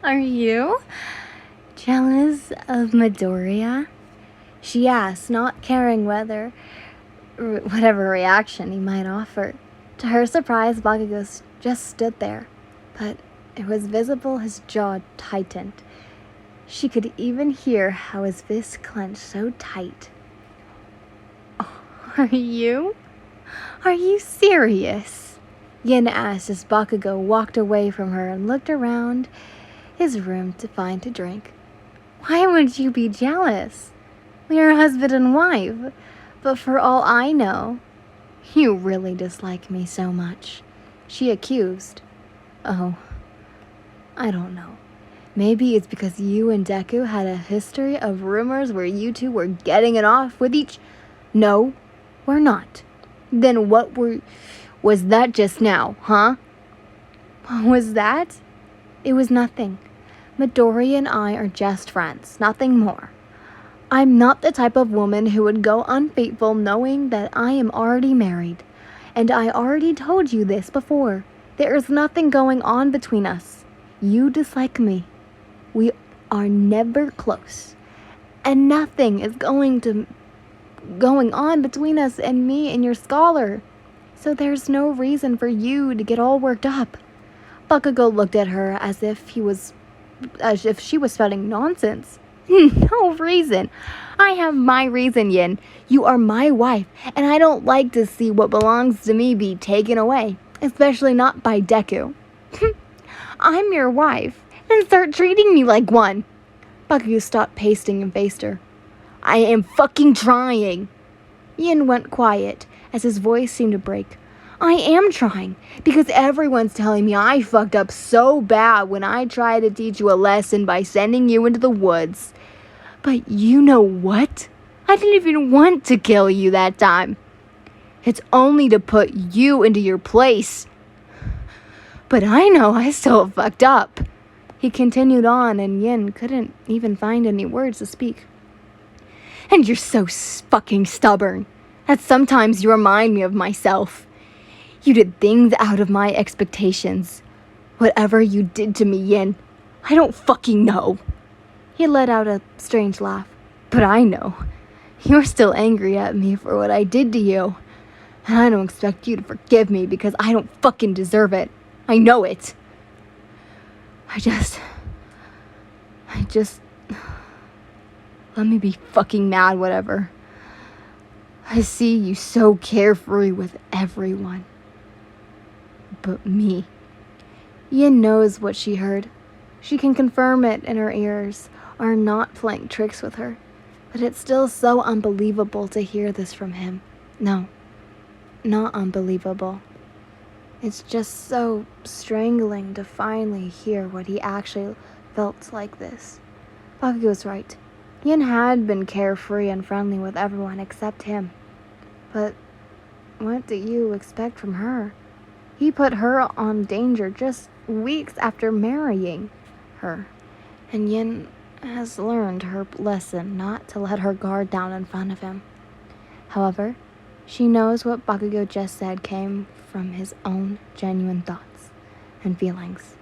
Are you jealous of Midoriya? She asked, not caring whatever reaction he might offer. To her surprise, Bakugou just stood there, but it was visible his jaw tightened. She could even hear how his fist clenched so tight. Are you? Are you serious? Yin asked as Bakugou walked away from her and looked around his room to find a drink. Why would you be jealous? We are husband and wife, but for all I know, you really dislike me so much, she accused. Oh, I don't know. Maybe it's because you and Deku had a history of rumors where you two were getting it off with each... No, we're not. Then was that just now, huh? What was that? It was nothing. Midori and I are just friends, nothing more. I'm not the type of woman who would go unfaithful knowing that I am already married. And I already told you this before. There is nothing going on between us. You dislike me. We are never close. And nothing is going on between us and me and your scholar. So there's no reason for you to get all worked up. Bakugou looked at her as if she was spouting nonsense. No reason. I have my reason, Yin. You are my wife, and I don't like to see what belongs to me be taken away, especially not by Deku. I'm your wife, and start treating me like one. Bakugou stopped pasting and faced her. I am fucking trying. Yin went quiet as his voice seemed to break. I am trying, because everyone's telling me I fucked up so bad when I tried to teach you a lesson by sending you into the woods. But you know what? I didn't even want to kill you that time. It's only to put you into your place. But I know I still fucked up. He continued on, and Yin couldn't even find any words to speak. And you're so fucking stubborn that sometimes you remind me of myself. You did things out of my expectations. Whatever you did to me, Yin, I don't fucking know. He let out a strange laugh. But I know. You're still angry at me for what I did to you. And I don't expect you to forgive me because I don't fucking deserve it. I know it. I just... Let me be fucking mad, whatever. I see you so carefree with everyone. But me. Yin knows what she heard. She can confirm it, and her ears are not playing tricks with her. But it's still so unbelievable to hear this from him. No, not unbelievable. It's just so strangling to finally hear what he actually felt like this. Bakugou was right. Yin had been carefree and friendly with everyone except him. But what do you expect from her? He put her on danger just weeks after marrying her. And Yin has learned her lesson not to let her guard down in front of him. However, she knows what Bakugou just said came from his own genuine thoughts and feelings.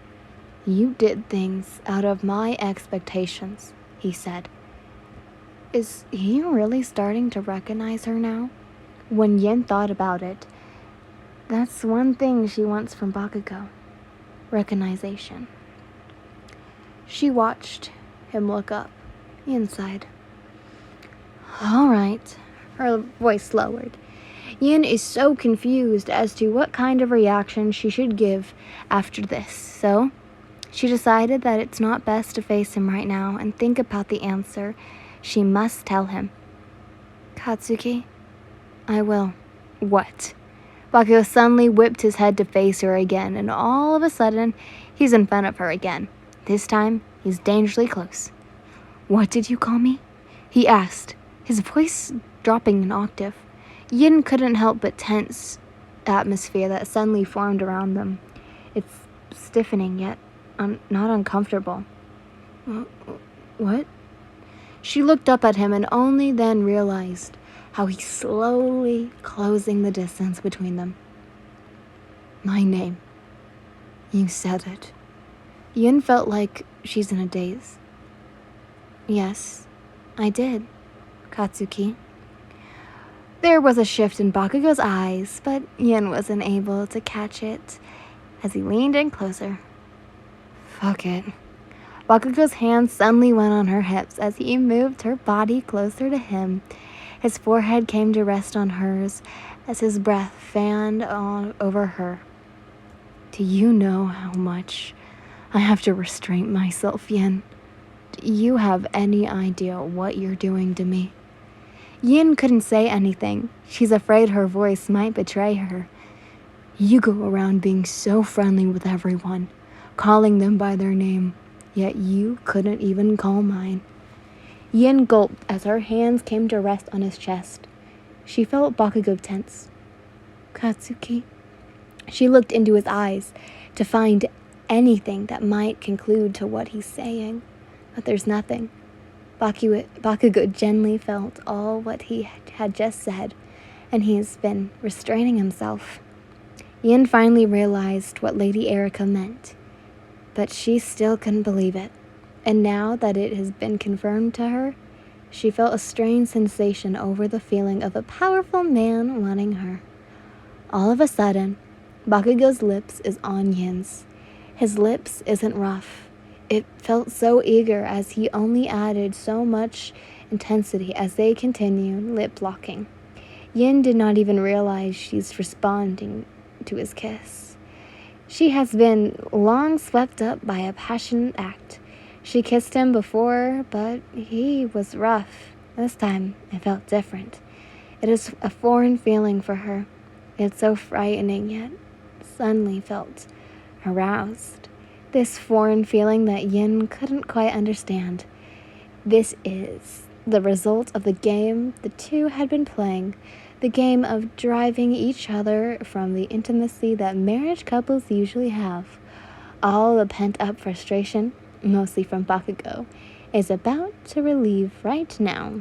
You did things out of my expectations, he said. Is he really starting to recognize her now? When Yin thought about it, that's one thing she wants from Bakugou. Recognition. She watched him look up. Yin sighed. All right. Her voice lowered. Yin is so confused as to what kind of reaction she should give after this, so she decided that it's not best to face him right now and think about the answer she must tell him. Katsuki, I will. What? Bakugou suddenly whipped his head to face her again, and all of a sudden, he's in front of her again. This time, he's dangerously close. What did you call me? He asked, his voice dropping an octave. Yin couldn't help but tense atmosphere that suddenly formed around them. It's stiffening, yet not uncomfortable. What? She looked up at him and only then realized how he's slowly closing the distance between them. My name. You said it. Yin felt like she's in a daze. Yes, I did, Katsuki. There was a shift in Bakugo's eyes, but Yin wasn't able to catch it as he leaned in closer. Fuck it. Bakugo's hand suddenly went on her hips as he moved her body closer to him. His forehead came to rest on hers as his breath fanned over her. Do you know how much I have to restrain myself, Yin? Do you have any idea what you're doing to me? Yin couldn't say anything. She's afraid her voice might betray her. You go around being so friendly with everyone, calling them by their name, yet you couldn't even call mine. Yin gulped as her hands came to rest on his chest. She felt Bakugo tense. Katsuki. She looked into his eyes to find anything that might conclude to what he's saying, but there's nothing. Bakugo gently felt all what he had just said, and he's been restraining himself. Yin finally realized what Lady Erica meant, but she still couldn't believe it. And now that it has been confirmed to her, she felt a strange sensation over the feeling of a powerful man wanting her. All of a sudden, Bakugo's lips is on Yin's. His lips isn't rough. It felt so eager as he only added so much intensity as they continued lip-locking. Yin did not even realize she's responding to his kiss. She has been long swept up by a passionate act. She kissed him before, but he was rough. This time, it felt different. It is a foreign feeling for her. It's so frightening, yet suddenly felt aroused. This foreign feeling that Yin couldn't quite understand. This is the result of the game the two had been playing, the game of driving each other from the intimacy that marriage couples usually have. All the pent-up frustration, mostly from Bakugo, is about to relieve right now.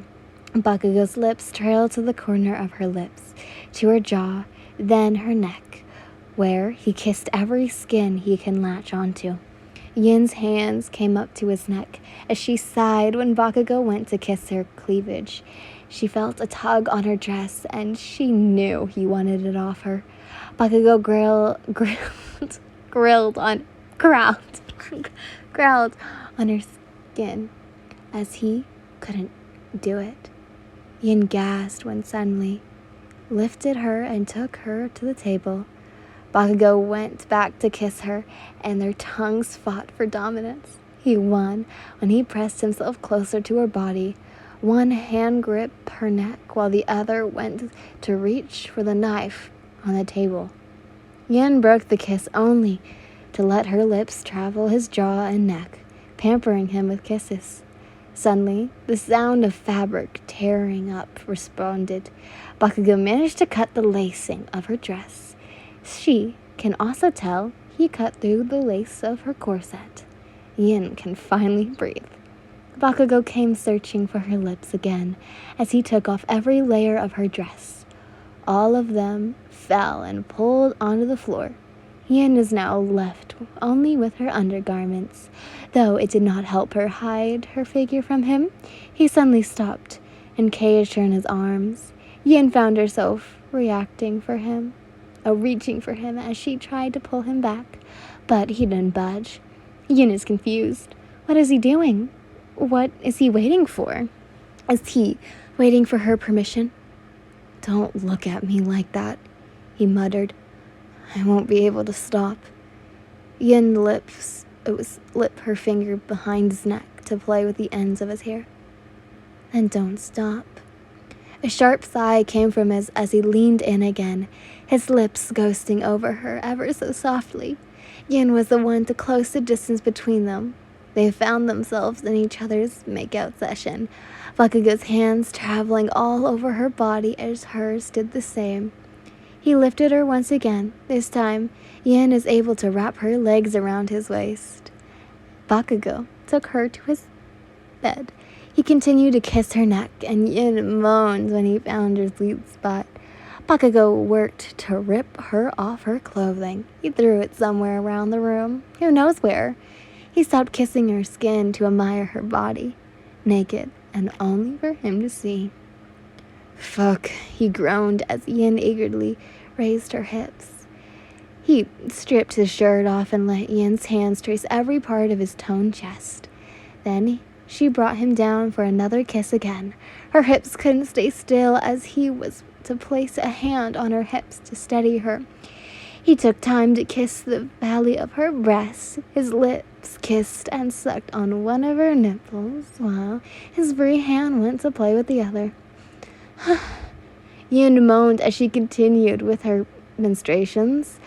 Bakugo's lips trailed to the corner of her lips, to her jaw, then her neck, where he kissed every skin he can latch onto. Yin's hands came up to his neck as she sighed when Bakugo went to kiss her cleavage. She felt a tug on her dress, and she knew he wanted it off her. Bakugo growled on her skin as he couldn't do it. Yin gasped when suddenly lifted her and took her to the table. Bakugo went back to kiss her, and their tongues fought for dominance. He won when he pressed himself closer to her body. One hand gripped her neck while the other went to reach for the knife on the table. Yin broke the kiss only to let her lips travel his jaw and neck, pampering him with kisses. Suddenly, the sound of fabric tearing up responded. Bakugo managed to cut the lacing of her dress. She can also tell he cut through the lace of her corset. Yin can finally breathe. Bakugo came searching for her lips again as he took off every layer of her dress. All of them fell and pulled onto the floor. Yin is now left only with her undergarments. Though it did not help her hide her figure from him, he suddenly stopped and caged her in his arms. Yin found herself reaching for him as she tried to pull him back, but he didn't budge. Yin is confused. What is he doing? What is he waiting for? Is he waiting for her permission? Don't look at me like that, he muttered. I won't be able to stop. Yin lipped her finger behind his neck to play with the ends of his hair. Then don't stop. A sharp sigh came from him as he leaned in again, his lips ghosting over her ever so softly. Yin was the one to close the distance between them. They found themselves in each other's makeout session, Bakugo's hands traveling all over her body as hers did the same. He lifted her once again. This time, Yin is able to wrap her legs around his waist. Bakugo took her to his bed. He continued to kiss her neck, and Yin moaned when he found her sweet spot. Bakugo worked to rip her off her clothing. He threw it somewhere around the room. Who knows where? He stopped kissing her skin to admire her body, naked and only for him to see. Fuck, he groaned as Yin eagerly raised her hips. He stripped his shirt off and let Yin's hands trace every part of his toned chest. Then she brought him down for another kiss again. Her hips couldn't stay still as he was to place a hand on her hips to steady her. He took time to kiss the valley of her breasts. His lips kissed and sucked on one of her nipples while his free hand went to play with the other. Yin moaned as she continued with her menstruations,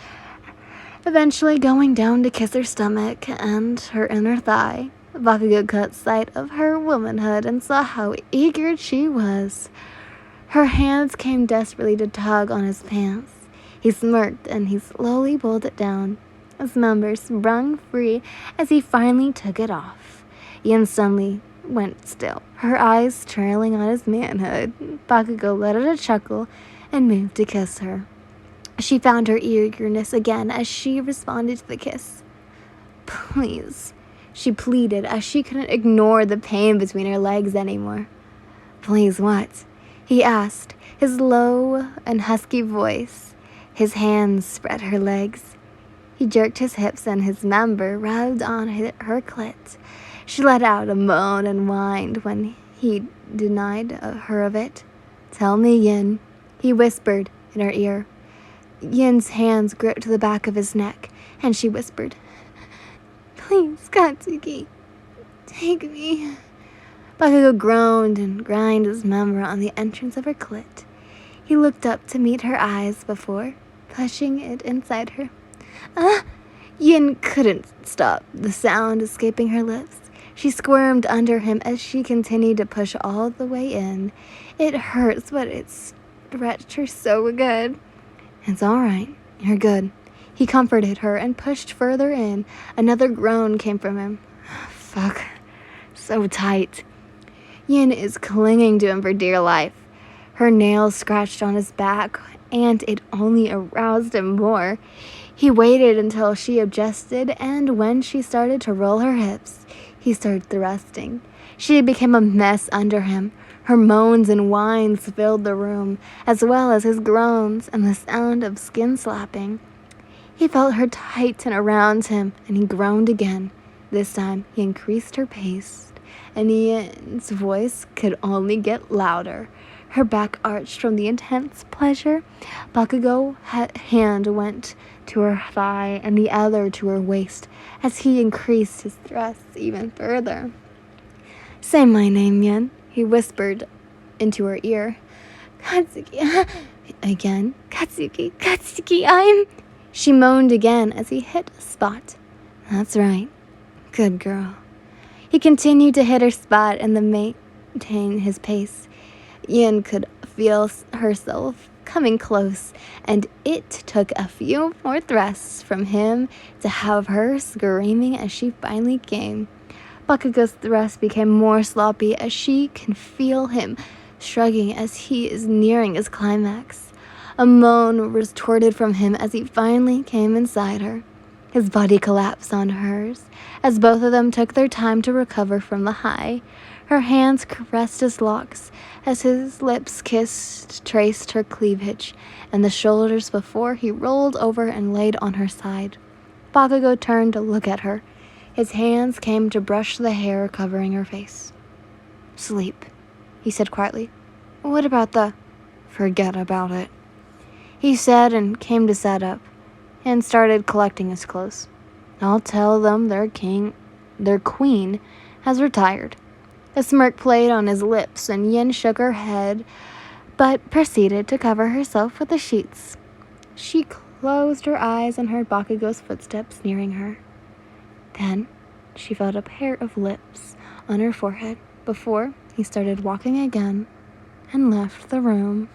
eventually going down to kiss her stomach and her inner thigh. Bakugou caught sight of her womanhood and saw how eager she was. Her hands came desperately to tug on his pants. He smirked and he slowly pulled it down. His member sprung free as he finally took it off. Yin suddenly went still, her eyes trailing on his manhood. Bakugou let out a chuckle and moved to kiss her. She found her eagerness again as she responded to the kiss. Please, she pleaded as she couldn't ignore the pain between her legs anymore. Please what? He asked, his low and husky voice. His hands spread her legs. He jerked his hips and his member rubbed on her clit. She let out a moan and whined when he denied her of it. Tell me, Yin, he whispered in her ear. Yin's hands gripped the back of his neck, and she whispered, Please, Katsuki, take me. Bakugou groaned and grinded his member on the entrance of her clit. He looked up to meet her eyes before pushing it inside her. Yin couldn't stop the sound escaping her lips. She squirmed under him as she continued to push all the way in. It hurts, but it stretched her so good. It's all right. You're good. He comforted her and pushed further in. Another groan came from him. Fuck. So tight. Yin is clinging to him for dear life. Her nails scratched on his back, and it only aroused him more. He waited until she adjusted, and when she started to roll her hips, he started thrusting. She became a mess under him. Her moans and whines filled the room, as well as his groans and the sound of skin slapping. He felt her tighten around him, and he groaned again. This time, he increased her pace, and Yin's voice could only get louder. Her back arched from the intense pleasure. Bakugou's hand went to her thigh and the other to her waist as he increased his thrusts even further. Say my name, Yin, he whispered into her ear. Katsuki. Again. Katsuki, I'm... She moaned again as he hit a spot. That's right. Good girl. He continued to hit her spot and then maintain his pace. Yin could feel herself coming close, and it took a few more thrusts from him to have her screaming as she finally came. Bakugou's thrust became more sloppy as she can feel him shrugging as he is nearing his climax. A moan retorted from him as he finally came inside her. His body collapsed on hers as both of them took their time to recover from the high. Her hands caressed his locks as his lips traced her cleavage and the shoulders before he rolled over and laid on her side. Bakugou turned to look at her. His hands came to brush the hair covering her face. Sleep, he said quietly. What about the... Forget about it, he said and came to sit up and started collecting his clothes. I'll tell them their queen has retired. A smirk played on his lips, and Yin shook her head, but proceeded to cover herself with the sheets. She closed her eyes and heard Bakugou's footsteps nearing her. Then she felt a pair of lips on her forehead before he started walking again and left the room.